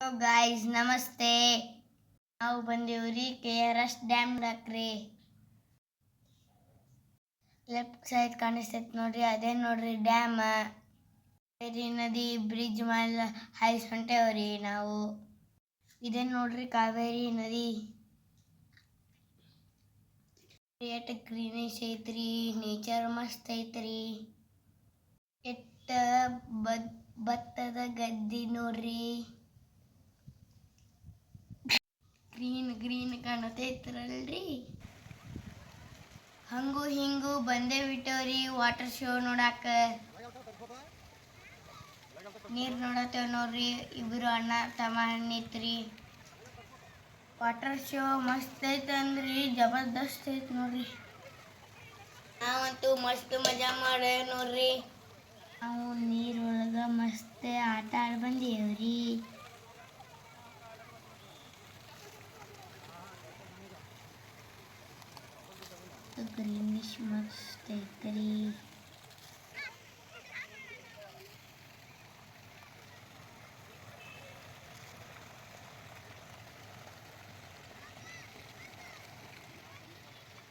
Hello guys, ನಮಸ್ತೆ. ನಾವು ಬಂದೀವ್ರಿ KRS dam ನೋಡಕ್ರಿ. Left side ಕಾಣಿಸ್ತೈತೆ ನೋಡ್ರಿ, ಅದೇ ನೋಡ್ರಿ ಡ್ಯಾಮ್. ಕಾವೇರಿ ನದಿ ಬ್ರಿಡ್ಜ್ ಮೇಲೆ ಹಾಯ್ಸ್ ಹೊಂಟೇವ್ರಿ ನಾವು. ಇದೇ ನೋಡ್ರಿ ಕಾವೇರಿ ನದಿ. ಎಟ್ ಗ್ರೀನಿಶ್ ಐತ್ರಿ, ನೇಚರ್ ಮಸ್ತ್ ಐತ್ರಿ. ಎಟ್ಟ ಭತ್ತದ ಗದ್ದಿ ನೋಡ್ರಿ. ಗ್ರೀನ್ ಕಾಣತೈತ್ರಲ್ರಿ. ಹಂಗೂ ಹಿಂಗೂ ಬಂದೇ ಬಿಟ್ಟವ್ರಿ ವಾಟರ್ ಶೋ ನೋಡಾಕ. ನೀರ್ ನೋಡತ್ತೇವ್ ನೋಡ್ರಿ, ಇಬ್ರು ಅಣ್ಣ ತಮ್ಮ ನಿಂತ್ರಿ. ವಾಟರ್ ಶೋ ಮಸ್ತ್ ಐತಂದ್ರಿ, ಜಬರ್ದಸ್ತ್ ಐತ್ ನೋಡ್ರಿ. ನಾವಂತೂ ಮಸ್ತ್ ಮಜಾ ಮಾಡೇವ್ ನೋಡ್ರಿ. ನಾವು ನೀರೊಳಗ ಮಸ್ತ್ ಆಟ ಆಡ್ ಬಂದೇವ್ರಿ. ಗ್ರೀನಿಶ್ ಮಸ್ತ್ ಐತ್ರಿ.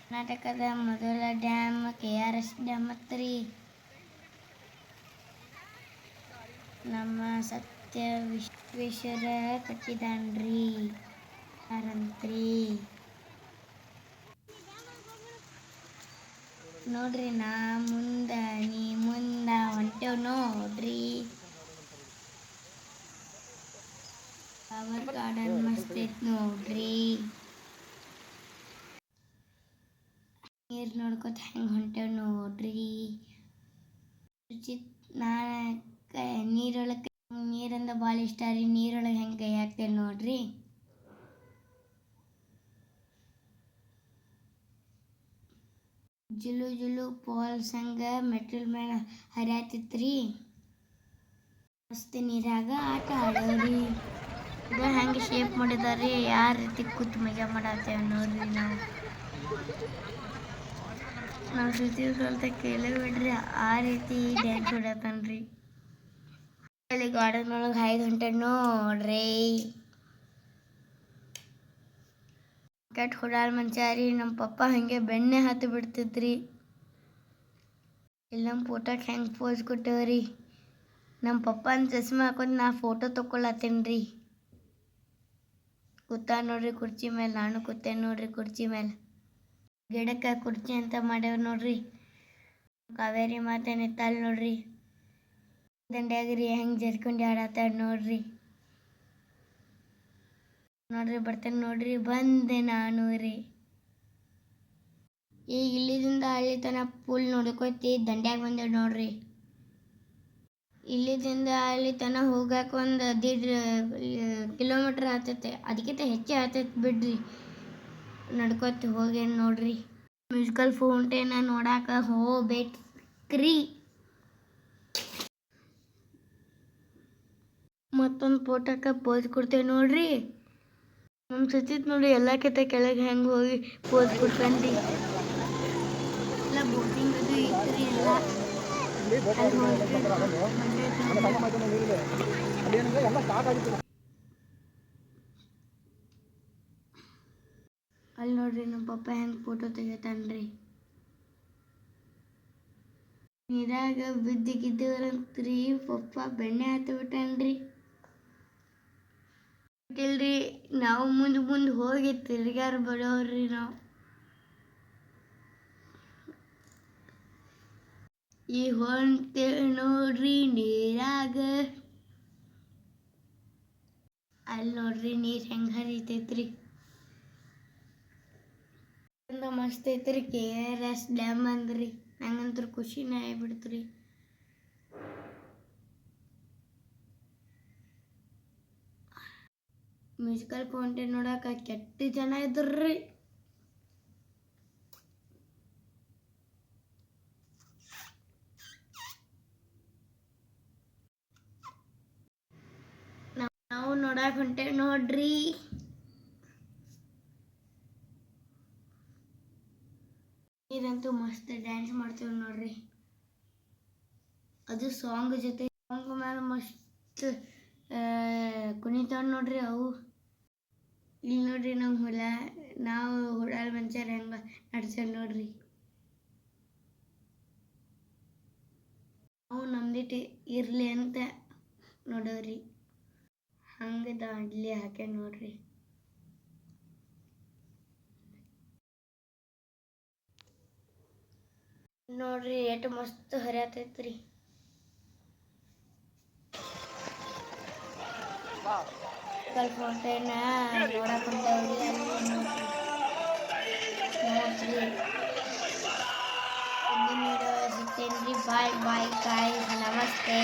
ಕರ್ನಾಟಕದ ಮೊದಲ ಡ್ಯಾಮ್ KRS ಡ್ಯಾಮ್ ಅತ್ರಿ. ನಮ್ಮ ಸತ್ಯ ವಿಶ್ವೇಶ್ವರ ಕಟ್ಟಿದಾನ್ರಿ. ಯಾರಂತ್ರಿ ನೋಡ್ರಿ, ನಾ ಮುಂದ ನೀ ಮುಂದ ಹೊಂಟೇವ್ ನೋಡ್ರಿ. ಫ್ಲವರ್ ಗಾರ್ಡನ್ ಮಸ್ತ್ ಐತ್ ನೋಡ್ರಿ. ನೀರ್ ನೋಡ್ಕೊತ ಹೆಂಗ್ ಹೊಂಟೇವ್ ನೋಡ್ರಿ. ನೀರಂದ ಭಾಳ ಇಷ್ಟ ರೀ. ನೀರೊಳಗೆ ಹೆಂಗೆ ಕೈ ಹಾಕ್ತೇವೆ ನೋಡ್ರಿ. ಜುಲು ಜುಲು ಫಾಲ್ಸ್ ಹಂಗ ಮೆಟಲ್ ಮೇಲೆ ಹರಿಯಾತಿತ್ರಿ. ಮಸ್ತ್ ನೀರಾಗ ಆಟ ಆಡೋರಿ. ಇದು ಹೆಂಗೆ ಶೇಪ್ ಮಾಡಿದಾರಿ, ಯಾವ ರೀತಿ ಕೂತ್ ಮಜಾ ಮಾಡತ್ತೇವೆ ನೋಡ್ರಿ. ನಾವು ಶ್ರುತಿ ಸ್ವಲ್ಪ ಕೇಳಿ ಬಿಡ್ರಿ, ಆ ರೀತಿ ಡ್ಯಾನ್ಸ್ ಹೊಡತಾನ್ರಿ. ಅಲ್ಲಿ ಗಾರ್ಡನ್ ಒಳಗೆ ಹಾಯ್ದು ಹೊಂಟೇವ್ ನೋಡ್ರಿ. ಕೆಟ್ಟ ಹೊಡಾಳ್ ಮನುಷ್ಯ ರೀ. ನಮ್ಮ ಪಪ್ಪ ಹಂಗೆ ಬೆಣ್ಣೆ ಹತ್ತಿ ಬಿಡ್ತಿದ್ರಿ. ಇಲ್ಲಿ ನಮ್ಮ ಫೋಟೋಕ್ಕೆ ಹೆಂಗೆ ಪೋಸ್ ಕೊಟ್ಟೇವ್ರಿ. ನಮ್ಮ ಪಪ್ಪನ ಚಸ್ಮಾ ಹಾಕೊಂಡು ನಾ ಫೋಟೋ ತಗೊಳತ್ತೇನ್ರಿ. ಕೂತ ನೋಡ್ರಿ ಕುರ್ಚಿ ಮೇಲೆ, ನಾನು ಕೂತೇನೆ ನೋಡ್ರಿ ಕುರ್ಚಿ ಮೇಲೆ. ಗಿಡಕ್ಕೆ ಕುರ್ಚಿ ಅಂತ ಮಾಡ್ಯಾವ ನೋಡ್ರಿ. ಕಾವೇರಿ ಮಾತೆ ನಿಂತಾಲ್ ನೋಡ್ರಿ. ದಂಡ್ಯಾಗ್ರಿ ಹೆಂಗೆ ಜರ್ಕೊಂಡು ಆಡತ್ತಾಳ ನೋಡ್ರಿ. ಬರ್ತೇನೆ ನೋಡ್ರಿ, ಬಂದೆ ನಾನು ರೀ. ಈಗ ಇಲ್ಲಿದಿಂದ ಅಲ್ಲಿ ತನ ಪುಲ್ ನೋಡ್ಕೋತಿ ದಂಡ್ಯಾಗ ಬಂದೇವ್ ನೋಡ್ರಿ. ಇಲ್ಲಿದಿಂದ ಅಲ್ಲಿ ತನ ಹೋಗಕ್ಕೆ ಒಂದು 1.5 ಕಿಲೋಮೀಟ್ರ್ ಆಗ್ತೈತೆ. ಅದಕ್ಕಿಂತ ಹೆಚ್ಚೇ ಆಗ್ತೈತೆ ಬಿಡ್ರಿ. ನಡ್ಕೊತ ಹೋಗೇನು ನೋಡ್ರಿ. ಮ್ಯೂಸಿಕಲ್ ಫೌಂಟೇನ್ ನೋಡಾಕ ಹೋಗ್ಬೇಕ್ರಿ. ಮತ್ತೊಂದು ಫೋಟೋಕ್ಕೆ ಪೋಸ್ ಕೊಡ್ತೇವೆ ನೋಡ್ರಿ. ನಮ್ಮ ಸಚಿತ್ ನೋಡಿ ಎಲ್ಲಕ್ಕಿಂತ ಕೆಳಗೆ ಹೆಂಗೆ ಹೋಗಿ ಪೋಸ್ ಕೊಡ್ತಾನ್ರಿ. ಎಲ್ಲ ಬೋಟಿಂಗ್ ಅದು ಇತ್ತು ಎಲ್ಲ. ಅಲ್ಲಿ ನೋಡ್ರಿ ನಮ್ಮ ಪಪ್ಪ ಹೆಂಗೆ ಫೋಟೋ ತೆಗಿತಾನ್ರಿ. ನೀರಾಗ ಬಿದ್ದಿಗಿದ್ದವ್ರಂತ್ರಿ ಪಪ್ಪ ಬೆಣ್ಣೆ ಹತ್ತಿ ಬಿಟ್ಟಾನ್ರಿ. ಇಲ್ರಿ, ನಾವು ಮುಂದೆ ಹೋಗಿ ತಿರ್ಗಾರ ಬರೋವ್ರಿ ನಾವು. ಈ ಹೊಂಟೇವ್ ನೋಡ್ರಿ ನೀರಾಗ. ಅಲ್ಲಿ ನೋಡ್ರಿ ನೀರು ಹೆಂಗೆ ಹರಿತೈತ್ರಿ. ಮಸ್ತ್ ಐತ್ರಿ KRS ಡ್ಯಾಮ್ ಅಂದ್ರಿ. ನಂಗಂತೂ ಖುಷಿನೇ ಆಗ್ಬಿಡ್ತ್ರಿ. ಮ್ಯೂಸಿಕಲ್ ಫೌಂಟೇನ್ ನೋಡಕ್ಕೆ ಕೆಟ್ಟ ಜನ ಇದ್ರಿ. ನಾವು ನೋಡಕ್ಕೆ ಹೊಂಟೇವ್ ನೋಡ್ರಿ. ನೀರಂತೂ ಮಸ್ತ್ ಡ್ಯಾನ್ಸ್ ಮಾಡ್ತೇವೆ ನೋಡ್ರಿ. ಅದು ಸಾಂಗ್ ಜೊತೆ. ಸಾಂಗ್ ಮೇಲೆ ಮಸ್ತ್ ಕುಣಿತಾವ್ ನೋಡ್ರಿ ಅವು. ಇಲ್ಲಿ ನೋಡ್ರಿ ನಮ್ಮ ಹುಳ, ನಾವು ಹುಳಾಳ ಮನುಷ್ಯರು ಹೆಂಗೆ ನಡ್ಸೇವ್ ನೋಡ್ರಿ. ನಾವು ನಮ್ದಿಟ್ಟು ಇರಲಿ ಅಂತ ನೋಡೋರಿ, ಹಂಗೆ ದಾಂಡ್ಲಿ ಹಾಕ್ಯ ನೋಡ್ರಿ. ನೋಡ್ರಿ ಎಷ್ಟು ಮಸ್ತ್ ಹರಿಯಾತೈತ್ರಿ. ಫೌಂಟೇನ್ ನೋಡಕ್ ಹೊಂಟೇವ್ರಿ. ಅಲ್ಲಿ ನೋಡ್ರಿ ಮುಂದಿನ ವಿಡಿಯೋ ಸಿಗ್ತೇನ್ರಿ. ಬಾಯ್ ಬಾಯ್ ಗಾಯ್ಸ್, ನಮಸ್ತೆ.